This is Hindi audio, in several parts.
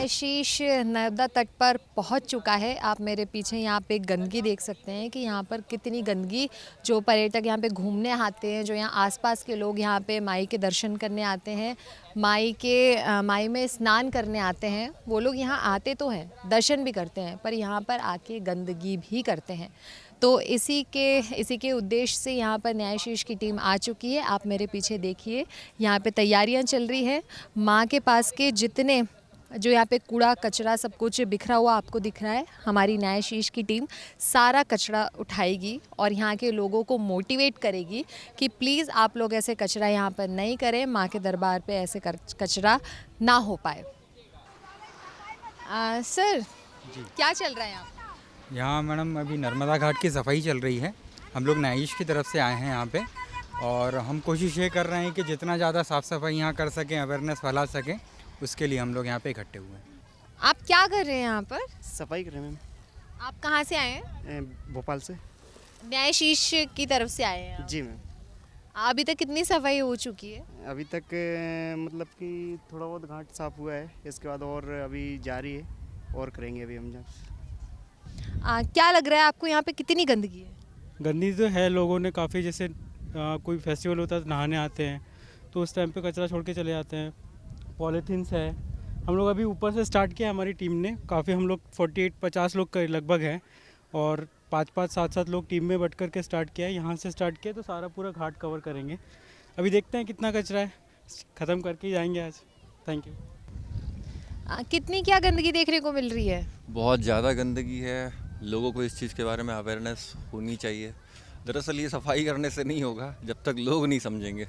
न्यायशीष नर्मदा तट पर पहुंच चुका है। आप मेरे पीछे यहाँ पे गंदगी देख सकते हैं कि यहाँ पर कितनी गंदगी, जो पर्यटक यहाँ पे घूमने आते हैं, जो यहाँ आसपास के लोग यहाँ पे माई के दर्शन करने आते हैं, माई में स्नान करने आते हैं, वो लोग यहाँ आते तो हैं, दर्शन भी करते हैं, पर यहाँ पर आके गंदगी भी करते हैं। तो इसी के उद्देश्य से यहाँ पर न्यायशीष की टीम आ चुकी है। आप मेरे पीछे देखिए, यहाँ पे तैयारियाँ चल रही है। माँ के पास के जितने जो यहाँ पे कूड़ा कचरा सब कुछ बिखरा हुआ आपको दिख रहा है, हमारी न्यायशीष की टीम सारा कचरा उठाएगी और यहाँ के लोगों को मोटिवेट करेगी कि प्लीज़ आप लोग ऐसे कचरा यहाँ पर नहीं करें, माँ के दरबार पे ऐसे कचरा ना हो पाए। सर, क्या चल रहा है यहाँ पर? यहाँ मैडम अभी नर्मदा घाट की सफाई चल रही है। हम लोग न्यायीश की तरफ से आए हैं यहाँ पे, और हम कोशिश ये कर रहे हैं कि जितना ज़्यादा साफ़ सफाई यहाँ कर सकें, अवेयरनेस फैला सकें, उसके लिए हम लोग यहाँ पे इकट्ठे हुए हैं। आप क्या कर रहे हैं यहाँ पर? सफाई कर रहे हैं मैम। आप कहाँ से आए हैं? भोपाल से। न्यायशीष की तरफ से आए हैं आप? जी मैम। अभी तक कितनी सफाई हो चुकी है? अभी तक मतलब कि थोड़ा बहुत घाट साफ हुआ है, इसके बाद और अभी जारी है और करेंगे अभी हम। क्या लग रहा है आपको, यहाँ पे कितनी गंदगी है? गंदगी तो है, लोगों ने काफ़ी, जैसे कोई फेस्टिवल होता है तो नहाने आते हैं तो उस टाइम पे कचरा छोड़ के चले जाते हैं। पॉलीथीन्स है। हम लोग अभी ऊपर से स्टार्ट किया, हमारी टीम ने काफ़ी, हम लोग 48-50 लोग के लगभग हैं और 5-5 7-7 लोग टीम में बट कर के स्टार्ट किया है। यहाँ से स्टार्ट किया तो सारा पूरा घाट कवर करेंगे। अभी देखते हैं कितना कचरा है, ख़त्म करके ही जाएंगे आज। Thank you. कितनी क्या गंदगी देखने को मिल रही है? बहुत ज़्यादा गंदगी है। लोगों को इस चीज़ के बारे में अवेयरनेस होनी चाहिए। दरअसल ये सफाई करने से नहीं होगा जब तक लोग नहीं समझेंगे।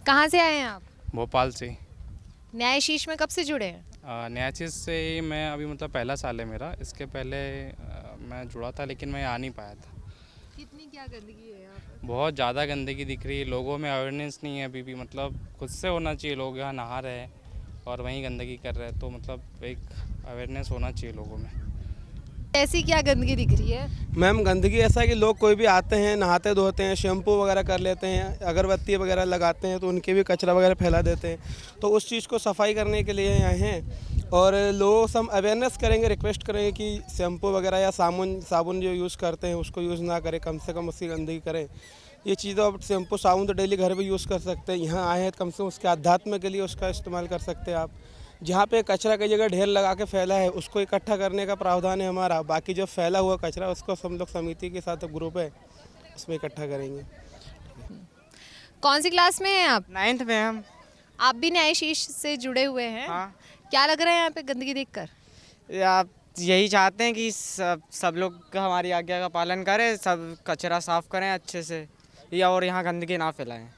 कहाँ से आए हैं आप? भोपाल से। न्यायशीष में कब से जुड़े हैं? न्यायाधीश से मैं अभी मतलब पहला साल है मेरा। इसके पहले मैं जुड़ा था लेकिन मैं आ नहीं पाया था। कितनी क्या गंदगी है यहाँ पर? बहुत ज़्यादा गंदगी दिख रही है। लोगों में अवेयरनेस नहीं है अभी भी, मतलब खुद से होना चाहिए। लोग यहाँ नहा रहे हैं और वहीं गंदगी कर रहे हैं, तो मतलब एक अवेयरनेस होना चाहिए लोगों में। ऐसी क्या गंदगी दिख रही है? मैम गंदगी ऐसा है कि लोग कोई भी आते हैं, नहाते धोते हैं, शैम्पू वगैरह कर लेते हैं, अगरबत्ती वगैरह लगाते हैं तो उनके भी कचरा वगैरह फैला देते हैं। तो उस चीज़ को सफाई करने के लिए आए हैं और लोग सब अवेयरनेस करेंगे, रिक्वेस्ट करेंगे कि शैम्पू वगैरह या साबुन जो यूज़ करते हैं उसको यूज़ ना करें, कम से कम उसकी गंदगी करें। ये चीज़ अब शैम्पू साबुन तो डेली घर भी यूज़ कर सकते हैं, यहाँ आए हैं कम से कम उसके अध्यात्म के लिए उसका इस्तेमाल कर सकते हैं आप। जहाँ पे कचरा की जगह ढेर लगा के फैला है उसको इकट्ठा करने का प्रावधान है हमारा। बाकी जो फैला हुआ कचरा उसको हम लोग समिति के साथ ग्रुप है उसमें इकट्ठा करेंगे। कौन सी क्लास में हैं आप? 9th में हम। आप भी न्यायशीष से जुड़े हुए हैं? हाँ। क्या लग रहा है यहाँ पे गंदगी देखकर? आप यही चाहते हैं कि सब लोग हमारी आज्ञा का पालन करें, सब कचरा साफ करें अच्छे से, या और यहाँ गंदगी ना फैलाएं।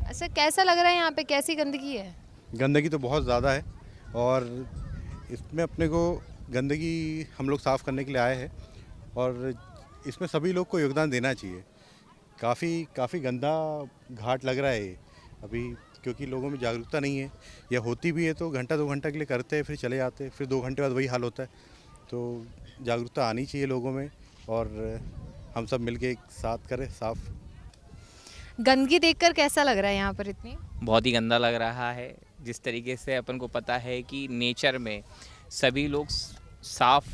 अच्छा, कैसा लग रहा है यहाँ पे, कैसी गंदगी है? गंदगी तो बहुत ज़्यादा है और इसमें अपने को गंदगी हम लोग साफ़ करने के लिए आए हैं और इसमें सभी लोग को योगदान देना चाहिए। काफ़ी गंदा घाट लग रहा है ये अभी, क्योंकि लोगों में जागरूकता नहीं है, या होती भी है तो घंटा 2 घंटा के लिए करते हैं फिर चले जाते हैं, फिर 2 घंटे बाद वही हाल होता है। तो जागरूकता आनी चाहिए लोगों में और हम सब मिलके एक साथ करें साफ़। गंदगी देखकर कैसा लग रहा है यहाँ पर इतनी? बहुत ही गंदा लग रहा है। जिस तरीके से अपन को पता है कि नेचर में सभी लोग साफ़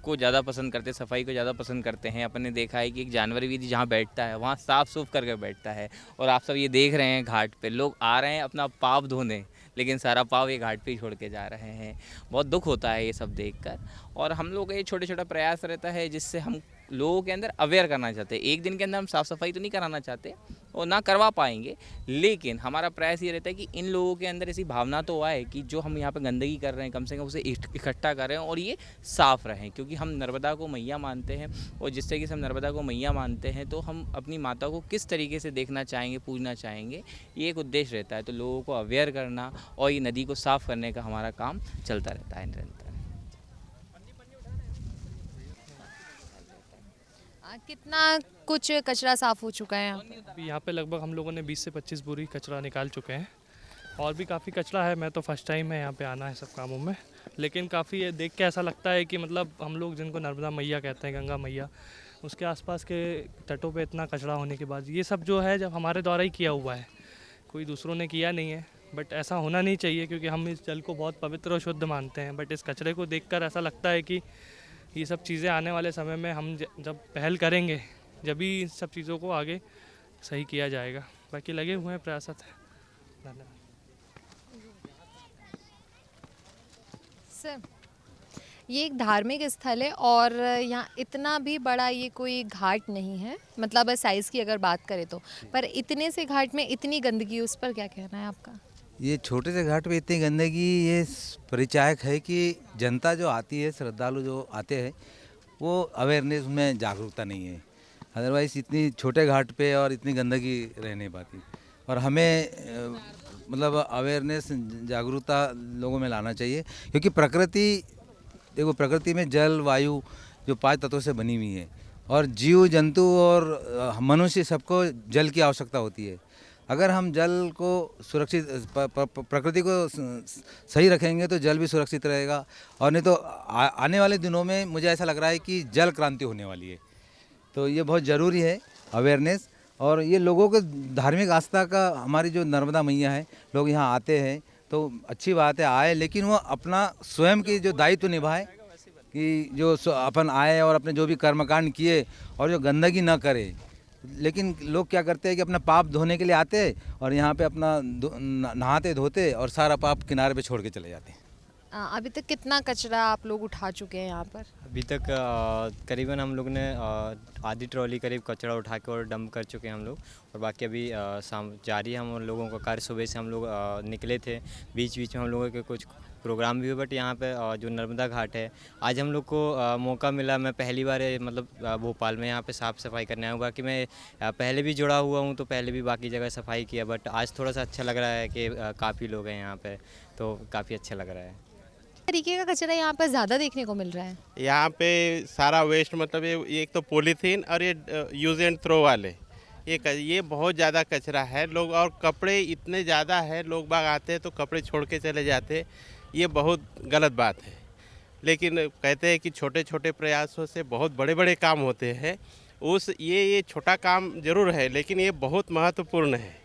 को ज़्यादा पसंद करते हैं, सफाई को ज़्यादा पसंद करते हैं। अपन ने देखा है कि एक जानवर भी जहाँ बैठता है वहाँ साफ़ सूफ करके बैठता है, और आप सब ये देख रहे हैं घाट पे लोग आ रहे हैं अपना पाप धोने, लेकिन सारा पाव ये घाट पे ही छोड़ के जा रहे हैं। बहुत दुख होता है ये सब देखकर, और हम लोग का ये छोटा प्रयास रहता है जिससे हम लोगों के अंदर अवेयर करना चाहते हैं। एक दिन के अंदर हम साफ़ सफाई तो नहीं कराना चाहते और ना करवा पाएंगे, लेकिन हमारा प्रयास ये रहता है कि इन लोगों के अंदर ऐसी भावना तो आए कि जो हम यहाँ पे गंदगी कर रहे हैं कम से कम उसे इकट्ठा करें और ये साफ़ रहें, क्योंकि हम नर्मदा को मैया मानते हैं। और जिस तरीके से हम नर्मदा को मैया मानते हैं तो हम अपनी माता को किस तरीके से देखना चाहेंगे, पूजना चाहेंगे, ये एक उद्देश्य रहता है। तो लोगों को अवेयर करना और ये नदी को साफ़ करने का हमारा काम चलता रहता है निरंतर। कितना कुछ कचरा साफ हो चुका है यहाँ पे? लगभग हम लोगों ने 20 से 25 बोरी कचरा निकाल चुके हैं और भी काफ़ी कचरा है। मैं तो फर्स्ट टाइम है यहाँ पे आना है सब कामों में, लेकिन काफ़ी ये देख के ऐसा लगता है कि मतलब हम लोग जिनको नर्मदा मैया कहते हैं, गंगा मैया, उसके आसपास के तटों पे इतना कचरा होने के बाद ये सब जो है जब हमारे द्वारा ही किया हुआ है, कोई दूसरों ने किया नहीं है, बट ऐसा होना नहीं चाहिए क्योंकि हम इस जल को बहुत पवित्र और शुद्ध मानते हैं। बट इस कचरे को देखकर ऐसा लगता है कि ये सब चीज़ें आने वाले समय में हम जब पहल करेंगे जब भी इन सब चीज़ों को आगे सही किया जाएगा। बाकी लगे हुए हैं, प्रयासत है। धन्यवाद। सर, ये एक धार्मिक स्थल है और यहाँ इतना भी बड़ा ये कोई घाट नहीं है, मतलब साइज़ की अगर बात करें तो, पर इतने से घाट में इतनी गंदगी, उस पर क्या कहना है आपका? ये छोटे से घाट पे इतनी गंदगी, ये परिचायक है कि जनता जो आती है, श्रद्धालु जो आते हैं, वो अवेयरनेस में जागरूकता नहीं है। अदरवाइज़ इतनी छोटे घाट पे और इतनी गंदगी रह नहीं पाती। और हमें मतलब अवेयरनेस, जागरूकता लोगों में लाना चाहिए, क्योंकि प्रकृति, देखो प्रकृति में जल, वायु जो 5 तत्वों से बनी हुई है, और जीव जंतु और मनुष्य सबको जल की आवश्यकता होती है। अगर हम जल को सुरक्षित, प्रकृति को सही रखेंगे तो जल भी सुरक्षित रहेगा। और नहीं तो आने वाले दिनों में मुझे ऐसा लग रहा है कि जल क्रांति होने वाली है। तो ये बहुत ज़रूरी है अवेयरनेस। और ये लोगों को धार्मिक आस्था का, हमारी जो नर्मदा मैया है, लोग यहाँ आते हैं तो अच्छी बात है, आए, लेकिन वो अपना स्वयं की जो दायित्व निभाए कि जो अपन आए और अपने जो भी कर्मकांड किए और जो गंदगी न करे। लेकिन लोग क्या करते हैं कि अपना पाप धोने के लिए आते हैं और यहाँ पे अपना नहाते धोते और सारा पाप किनारे पे छोड़ के चले जाते हैं। अभी तक कितना कचरा आप लोग उठा चुके हैं यहाँ पर? अभी तक करीबन हम लोग ने आधी ट्रॉली करीब कचरा उठा के और डंप कर चुके हैं हम लोग। और बाकी अभी शाम जारी है हम लोगों का कार्य। सुबह से हम लोग निकले थे, बीच बीच में हम लोगों के कुछ प्रोग्राम भी हुए, बट यहाँ पे जो नर्मदा घाट है, आज हम लोग को मौका मिला। मैं पहली बार मतलब भोपाल में यहाँ पे साफ़ सफाई करने आया हूँ। बाकी मैं पहले भी जुड़ा हुआ हूँ तो पहले भी बाकी जगह सफाई किया, बट आज थोड़ा सा अच्छा लग रहा है कि काफ़ी लोग हैं यहाँ पे, तो काफ़ी अच्छा लग रहा है। तरीके का कचरा यहाँ पर ज़्यादा देखने को मिल रहा है? यहाँ पे सारा वेस्ट, मतलब ये एक तो पॉलीथीन और ये यूज़ एंड थ्रो वाले, ये बहुत ज़्यादा कचरा है। लोग, और कपड़े इतने ज़्यादा है, लोग बाग आते हैं तो कपड़े छोड़ के चले जाते हैं। ये बहुत गलत बात है। लेकिन कहते हैं कि छोटे छोटे प्रयासों से बहुत बड़े बड़े काम होते हैं। ये छोटा काम ज़रूर है, लेकिन ये बहुत महत्वपूर्ण है।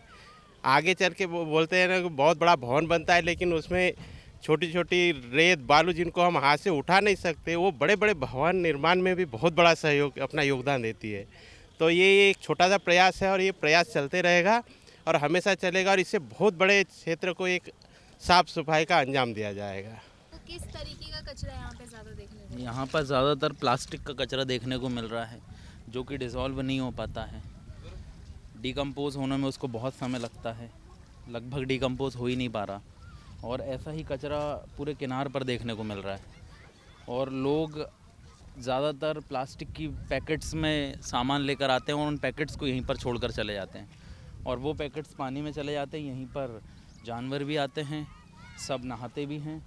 आगे चल के बोलते हैं ना कि बहुत बड़ा भवन बनता है, लेकिन उसमें छोटी छोटी रेत बालू जिनको हम हाथ से उठा नहीं सकते, वो बड़े बड़े भवन निर्माण में भी बहुत बड़ा सहयोग, अपना योगदान देती है। तो ये एक छोटा सा प्रयास है और ये प्रयास चलते रहेगा और हमेशा चलेगा, और इससे बहुत बड़े क्षेत्र को एक साफ सफाई का अंजाम दिया जाएगा। तो किस तरीके का कचरा यहाँ पे ज़्यादा देखने को? यहाँ पर ज़्यादातर प्लास्टिक का कचरा देखने को मिल रहा है, जो कि डिज़ोल्व नहीं हो पाता है। डिकम्पोज़ होने में उसको बहुत समय लगता है, लगभग डिकम्पोज़ हो ही नहीं पा रहा। और ऐसा ही कचरा पूरे किनार पर देखने को मिल रहा है। और लोग ज़्यादातर प्लास्टिक की पैकेट्स में सामान लेकर आते हैं और उन पैकेट्स को यहीं पर छोड़कर चले जाते हैं, और वो पैकेट्स पानी में चले जाते हैं। यहीं पर जानवर भी आते हैं, सब नहाते भी हैं,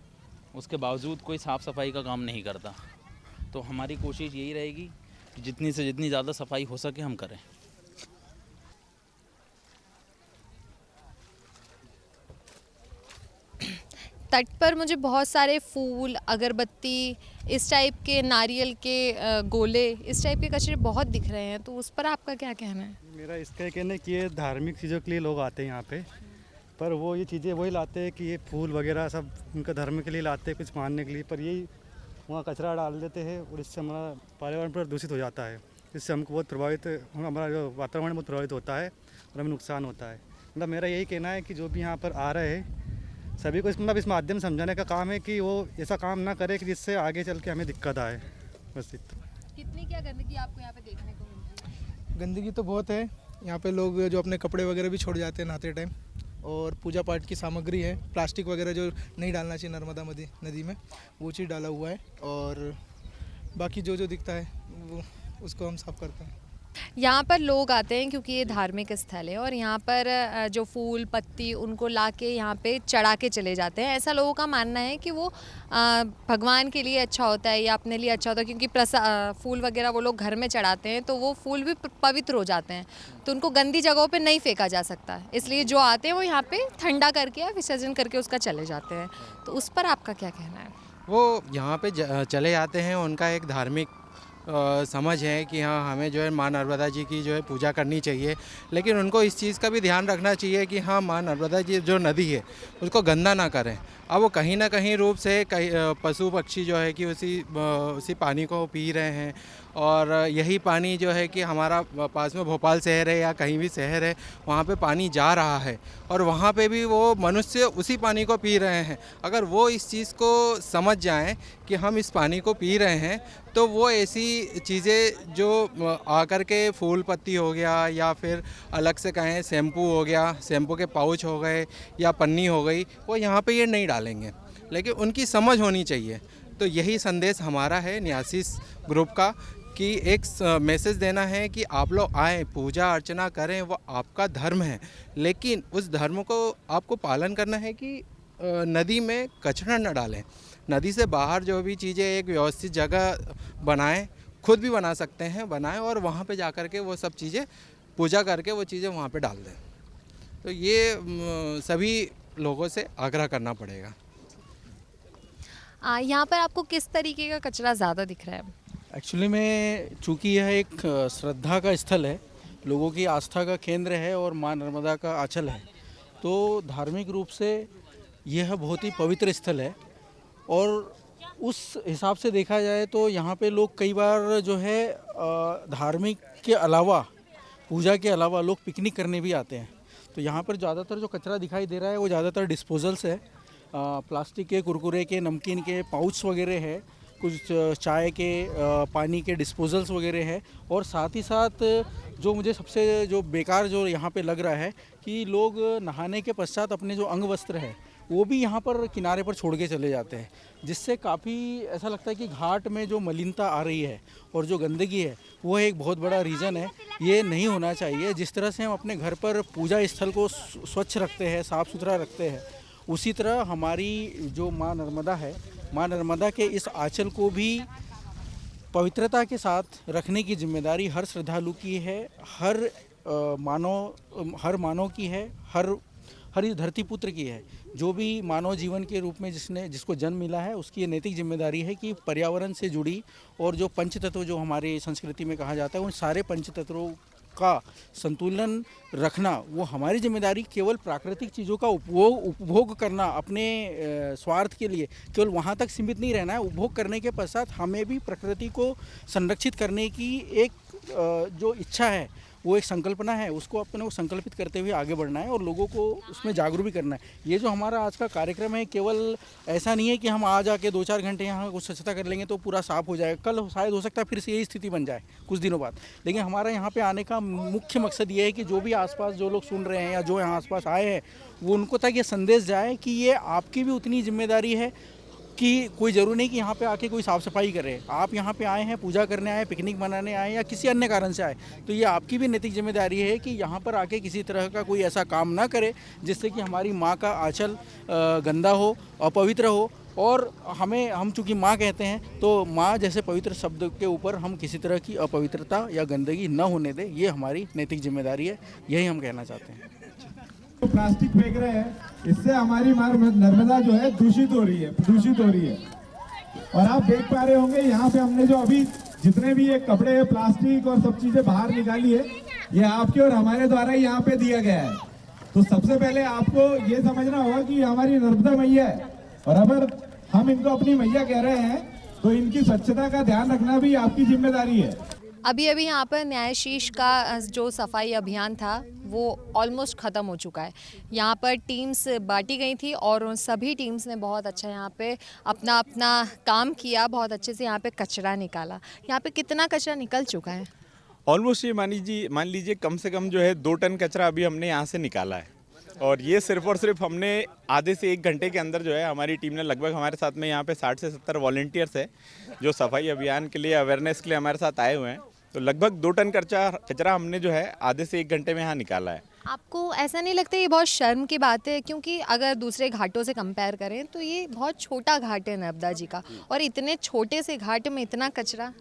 उसके बावजूद कोई साफ़ सफाई का काम नहीं करता। तो हमारी कोशिश यही रहेगी कि जितनी से जितनी ज़्यादा सफाई हो सके हम करें। तट पर मुझे बहुत सारे फूल, अगरबत्ती, इस टाइप के, नारियल के गोले, इस टाइप के कचरे बहुत दिख रहे हैं, तो उस पर आपका क्या कहना है? मेरा इसका कहना है कि ये धार्मिक चीज़ों के लिए लोग आते हैं यहाँ पे, पर वो ये चीज़ें वही लाते हैं कि ये फूल वगैरह सब उनका धर्म के लिए लाते हैं, कुछ मानने के लिए, पर यही वहाँ कचरा डाल देते हैं और इससे हमारा पर्यावरण पर दूषित हो जाता है। इससे हमको बहुत प्रभावित, हमारा जो वातावरण बहुत प्रभावित होता है और हमें नुकसान होता है। मतलब मेरा यही कहना है कि जो भी यहाँ पर आ रहे हैं सभी को मतलब इस माध्यम समझाने का काम है कि वो ऐसा काम ना करे कि जिससे आगे चल के हमें दिक्कत आए। बस इतना। कितनी क्या गंदगी आपको यहाँ पे देखने को मिलती है? गंदगी तो बहुत है यहाँ पे। लोग जो अपने कपड़े वगैरह भी छोड़ जाते हैं नहाते टाइम, और पूजा पाठ की सामग्री है, प्लास्टिक वगैरह जो नहीं डालना चाहिए नर्मदा नदी में, वो चीज़ डाला हुआ है। और बाकी जो जो दिखता है वो उसको हम साफ करते हैं। यहाँ पर लोग आते हैं क्योंकि ये धार्मिक स्थल है और यहाँ पर जो फूल पत्ती उनको ला के यहाँ पे चढ़ा के चले जाते हैं। ऐसा लोगों का मानना है कि वो भगवान के लिए अच्छा होता है या अपने लिए अच्छा होता है, क्योंकि फूल वगैरह वो लोग घर में चढ़ाते हैं तो वो फूल भी पवित्र हो जाते हैं, तो उनको गंदी जगहों पे नहीं फेंका जा सकता। इसलिए जो आते हैं वो यहाँ पे ठंडा करके या विसर्जन करके उसका चले जाते हैं। तो उस पर आपका क्या कहना है? वो यहाँ पे चले जाते हैं, उनका एक धार्मिक समझ है कि हाँ हमें जो है माँ नर्मदा जी की जो है पूजा करनी चाहिए, लेकिन उनको इस चीज़ का भी ध्यान रखना चाहिए कि हाँ माँ नर्मदा जी जो नदी है उसको गंदा ना करें। अब वो कहीं ना कहीं रूप से कहीं पशु पक्षी जो है कि उसी पानी को पी रहे हैं, और यही पानी जो है कि हमारा पास में भोपाल शहर है या कहीं भी शहर है वहाँ पे पानी जा रहा है, और वहाँ पे भी वो मनुष्य उसी पानी को पी रहे हैं। अगर वो इस चीज़ को समझ जाएं कि हम इस पानी को पी रहे हैं, तो वो ऐसी चीज़ें जो आकर के फूल पत्ती हो गया या फिर अलग से कहें शैम्पू हो गया, शैम्पू के पाउच हो गए या पन्नी हो गई, वो यहाँ पे ये नहीं डालेंगे, लेकिन उनकी समझ होनी चाहिए। तो यही संदेश हमारा है न्यासिस ग्रुप का कि एक मैसेज देना है कि आप लोग आएँ, पूजा अर्चना करें, वो आपका धर्म है, लेकिन उस धर्म को आपको पालन करना है कि नदी में कचरा न डालें। नदी से बाहर जो भी चीज़ें एक व्यवस्थित जगह बनाएं, खुद भी बना सकते हैं, बनाएं और वहाँ पे जा कर के वो सब चीज़ें पूजा करके वो चीज़ें वहाँ पे डाल दें। तो ये सभी लोगों से आग्रह करना पड़ेगा। यहाँ पर आपको किस तरीके का कचरा ज़्यादा दिख रहा है? एक्चुअली में चूँकि यह एक श्रद्धा का स्थल है, लोगों की आस्था का केंद्र है और माँ नर्मदा का आंचल है, तो धार्मिक रूप से यह बहुत ही पवित्र स्थल है। और उस हिसाब से देखा जाए तो यहाँ पे लोग कई बार जो है धार्मिक के अलावा, पूजा के अलावा लोग पिकनिक करने भी आते हैं। तो यहाँ पर ज़्यादातर जो कचरा दिखाई दे रहा है वो ज़्यादातर डिस्पोजल्स है, प्लास्टिक के, कुरकुरे के, नमकीन के पाउच वगैरह है, कुछ चाय के, पानी के डिस्पोजल्स वगैरह है। और साथ ही साथ जो मुझे सबसे जो बेकार जो यहाँ पे लग रहा है कि लोग नहाने के पश्चात अपने जो अंग वस्त्र है वो भी यहाँ पर किनारे पर छोड़ के चले जाते हैं, जिससे काफ़ी ऐसा लगता है कि घाट में जो मलिनता आ रही है और जो गंदगी है वो एक बहुत बड़ा रीज़न है। ये नहीं होना चाहिए। जिस तरह से हम अपने घर पर पूजा स्थल को स्वच्छ रखते हैं, साफ़ सुथरा रखते हैं, उसी तरह हमारी जो माँ नर्मदा है, माँ नर्मदा के इस आंचल को भी पवित्रता के साथ रखने की जिम्मेदारी हर श्रद्धालु की है, हर मानव की है, हर इस धरती पुत्र की है। जो भी मानव जीवन के रूप में जिसको जन्म मिला है, उसकी ये नैतिक जिम्मेदारी है कि पर्यावरण से जुड़ी और जो पंचतत्व जो हमारे संस्कृति में कहा जाता है, उन सारे पंचतत्वों का संतुलन रखना वो हमारी जिम्मेदारी। केवल प्राकृतिक चीज़ों का उपभोग करना अपने स्वार्थ के लिए केवल वहाँ तक सीमित नहीं रहना है। उपभोग करने के पश्चात हमें भी प्रकृति को संरक्षित करने की एक जो इच्छा है, वो एक संकल्पना है, उसको अपने को संकल्पित करते हुए आगे बढ़ना है और लोगों को उसमें जागरूक भी करना है। ये जो हमारा आज का कार्यक्रम है, केवल ऐसा नहीं है कि हम आज आके 2-4 घंटे यहाँ कुछ स्वच्छता कर लेंगे तो पूरा साफ़ हो जाएगा। कल शायद हो सकता है फिर से यही स्थिति बन जाए कुछ दिनों बाद। लेकिन हमारा यहाँ पे आने का मुख्य मकसद ये है कि जो भी आसपास जो लोग सुन रहे हैं या जो यहाँ आसपास आए हैं, वो उनको तक ये संदेश जाए कि ये आपकी भी उतनी जिम्मेदारी है कि कोई ज़रूरी नहीं कि यहाँ पे आके कोई साफ़ सफाई करे। आप यहाँ पे आए हैं, पूजा करने आए, पिकनिक मनाने आए या किसी अन्य कारण से आए, तो ये आपकी भी नैतिक जिम्मेदारी है कि यहाँ पर आके किसी तरह का कोई ऐसा काम ना करे जिससे कि हमारी माँ का आंचल गंदा हो, अपवित्र हो। और हम चूँकि माँ कहते हैं, तो माँ जैसे पवित्र शब्द के ऊपर हम किसी तरह की अपवित्रता या गंदगी न होने दें, ये हमारी नैतिक जिम्मेदारी है। यही हम कहना चाहते हैं। प्लास्टिक फेंक रहे हैं, इससे हमारी नर्मदा जो है प्रदूषित हो रही है। और आप देख पा रहे होंगे यहाँ पे हमने जो अभी जितने भी ये कपड़े, प्लास्टिक और सब चीजें बाहर निकाली है, ये आपके और हमारे द्वारा ही यहाँ पे दिया गया है। तो सबसे पहले आपको ये समझना होगा कि हमारी नर्मदा मैया है, और अगर हम इनको अपनी मैया कह रहे हैं तो इनकी स्वच्छता का ध्यान रखना भी आपकी जिम्मेदारी है। अभी यहाँ पर न्यायशीष का जो सफाई अभियान था वो ऑलमोस्ट ख़त्म हो चुका है। यहाँ पर टीम्स बांटी गई थी और उन सभी टीम्स ने बहुत अच्छा यहाँ पे अपना काम किया, बहुत अच्छे से यहाँ पे कचरा निकाला। यहाँ पे कितना कचरा निकल चुका है? ऑलमोस्ट ये मान लीजिए कम से कम जो है 2 टन कचरा अभी हमने यहाँ से निकाला है। और ये सिर्फ और सिर्फ हमने आधे से 1 घंटे के अंदर जो है हमारी टीम ने लगभग, हमारे साथ में यहाँ पे 60 से 70 वॉलंटियर्स है जो सफाई अभियान के लिए, अवेयरनेस के लिए हमारे साथ आए हुए हैं। तो लगभग 2 टन कचरा हमने जो है आधे से 1 घंटे में यहाँ निकाला है। आपको ऐसा नहीं लगता ये बहुत शर्म की बात है? क्योंकि अगर दूसरे घाटों से कंपेयर करें तो ये बहुत छोटा घाट है नर्मदा जी का, और इतने छोटे से घाट में इतना कचरा।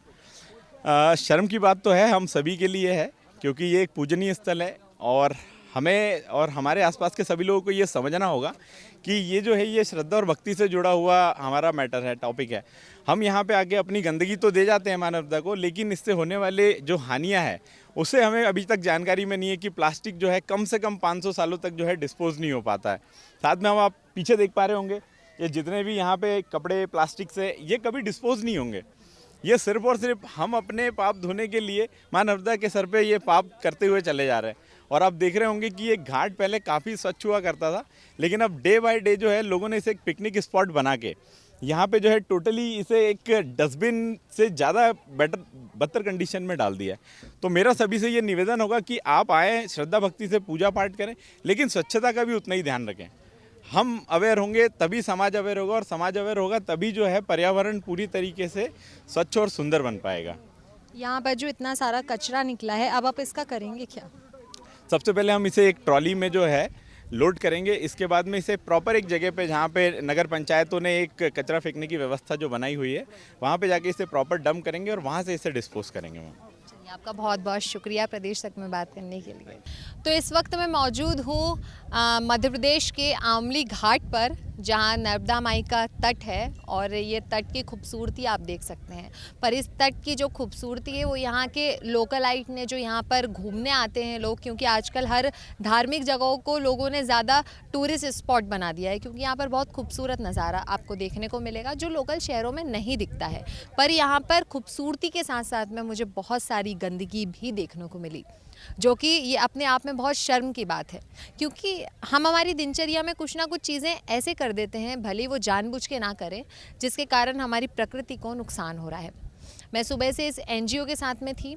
शर्म की बात तो है, हम सभी के लिए है, क्योंकि ये एक पूजनीय स्थल है और हमें और हमारे आसपास के सभी लोगों को ये समझना होगा कि ये जो है ये श्रद्धा और भक्ति से जुड़ा हुआ हमारा मैटर है, टॉपिक है। हम यहाँ पे आके अपनी गंदगी तो दे जाते हैं मानवता को, लेकिन इससे होने वाले जो हानियाँ हैं उससे हमें अभी तक जानकारी में नहीं है कि प्लास्टिक जो है कम से कम 500 सालों तक जो है डिस्पोज नहीं हो पाता है। साथ में हम आप पीछे देख पा रहे होंगे ये जितने भी यहाँ पे कपड़े प्लास्टिक से ये कभी डिस्पोज नहीं होंगे। ये सिर्फ और सिर्फ हम अपने पाप धोने के लिए मानवता के सर पे ये पाप करते हुए चले जा रहे हैं। और आप देख रहे होंगे कि ये घाट पहले काफ़ी स्वच्छ हुआ करता था, लेकिन अब डे बाय डे जो है लोगों ने इसे एक पिकनिक स्पॉट बना के यहाँ पे जो है टोटली इसे एक डस्टबिन से ज़्यादा बदतर कंडीशन में डाल दिया है। तो मेरा सभी से ये निवेदन होगा कि आप आएँ, श्रद्धा भक्ति से पूजा पाठ करें, लेकिन स्वच्छता का भी उतना ही ध्यान रखें। हम अवेयर होंगे तभी समाज अवेयर होगा, और समाज अवेयर होगा तभी जो है पर्यावरण पूरी तरीके से स्वच्छ और सुंदर बन पाएगा। यहाँ पर जो इतना सारा कचरा निकला है, अब आप इसका करेंगे क्या? सबसे पहले हम इसे एक ट्रॉली में जो है लोड करेंगे। इसके बाद में इसे प्रॉपर एक जगह पे, जहाँ पे नगर पंचायतों ने एक कचरा फेंकने की व्यवस्था जो बनाई हुई है, वहाँ पे जाके इसे प्रॉपर डंप करेंगे और वहाँ से इसे डिस्पोज करेंगे। चलिए, आपका बहुत बहुत शुक्रिया प्रदेश तक में बात करने के लिए। तो इस वक्त मैं मौजूद हूँ मध्य प्रदेश के आमली घाट पर, जहाँ नर्मदा माई का तट है, और ये तट की खूबसूरती आप देख सकते हैं। पर इस तट की जो खूबसूरती है वो यहाँ के लोकलाइट ने, जो यहाँ पर घूमने आते हैं लोग, क्योंकि आजकल हर धार्मिक जगहों को लोगों ने ज़्यादा टूरिस्ट स्पॉट बना दिया है, क्योंकि यहाँ पर बहुत खूबसूरत नज़ारा आपको देखने को मिलेगा जो लोकल शहरों में नहीं दिखता है। पर यहाँ पर खूबसूरती के साथ साथ में मुझे बहुत सारी गंदगी भी देखने को मिली, जो कि ये अपने आप में बहुत शर्म की बात है, क्योंकि हम हमारी दिनचर्या में कुछ ना कुछ चीज़ें ऐसे कर देते हैं, भले वो जानबूझ के ना करें, जिसके कारण हमारी प्रकृति को नुकसान हो रहा है। मैं सुबह से इस एनजीओ के साथ में थी।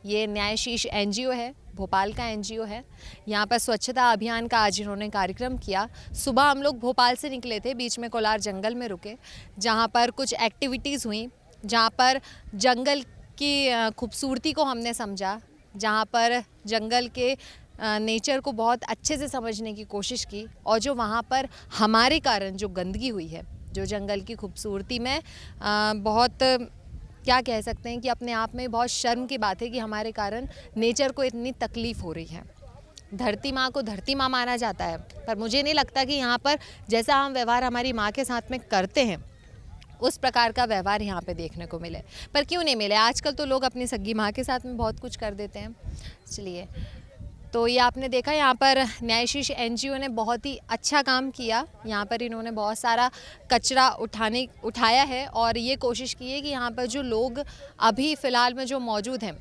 ये न्यायशीष एनजीओ है, भोपाल का एनजीओ है। यहाँ पर स्वच्छता अभियान का आज इन्होंने कार्यक्रम किया। सुबह हम लोग भोपाल से निकले थे, बीच में कोलार जंगल में रुके, जहाँ पर कुछ एक्टिविटीज़ हुई, जहाँ पर जंगल की खूबसूरती को हमने समझा, जहाँ पर जंगल के नेचर को बहुत अच्छे से समझने की कोशिश की, और जो वहाँ पर हमारे कारण जो गंदगी हुई है, जो जंगल की खूबसूरती में बहुत, क्या कह सकते हैं कि अपने आप में बहुत शर्म की बात है कि हमारे कारण नेचर को इतनी तकलीफ़ हो रही है। धरती माँ को धरती माँ माना जाता है, पर मुझे नहीं लगता कि यहाँ पर जैसा हम व्यवहार हमारी माँ के साथ में करते हैं, उस प्रकार का व्यवहार यहाँ पे देखने को मिले। पर क्यों नहीं मिले? आजकल तो लोग अपनी सगी माँ के साथ में बहुत कुछ कर देते हैं। चलिए, तो ये आपने देखा, यहाँ पर न्यायशीष एनजीओ ने बहुत ही अच्छा काम किया। यहाँ पर इन्होंने बहुत सारा कचरा उठाया है, और ये कोशिश की है कि यहाँ पर जो लोग अभी फ़िलहाल में जो मौजूद हैं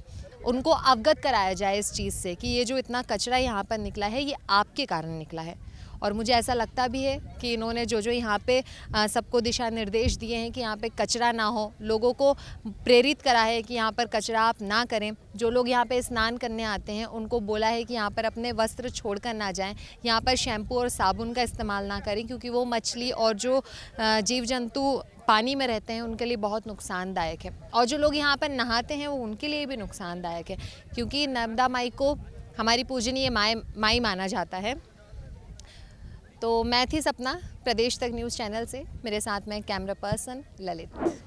उनको अवगत कराया जाए इस चीज़ से कि ये जो इतना कचरा यहाँ पर निकला है ये आपके कारण निकला है। और मुझे ऐसा लगता भी है कि इन्होंने जो यहाँ पे सबको दिशा निर्देश दिए हैं कि यहाँ पे कचरा ना हो, लोगों को प्रेरित करा है कि यहाँ पर कचरा आप ना करें। जो लोग यहाँ पे स्नान करने आते हैं उनको बोला है कि यहाँ पर अपने वस्त्र छोड़कर ना जाएं, यहाँ पर शैम्पू और साबुन का इस्तेमाल ना करें, क्योंकि वो मछली और जो जीव जंतु पानी में रहते हैं उनके लिए बहुत नुकसानदायक है। और जो लोग यहाँ पर नहाते हैं वो उनके लिए भी नुकसानदायक है, क्योंकि नर्मदा माई को हमारी पूजनीय माई माना जाता है। तो मैं थी सपना, प्रदेश तक न्यूज़ चैनल से, मेरे साथ में कैमरा पर्सन ललित।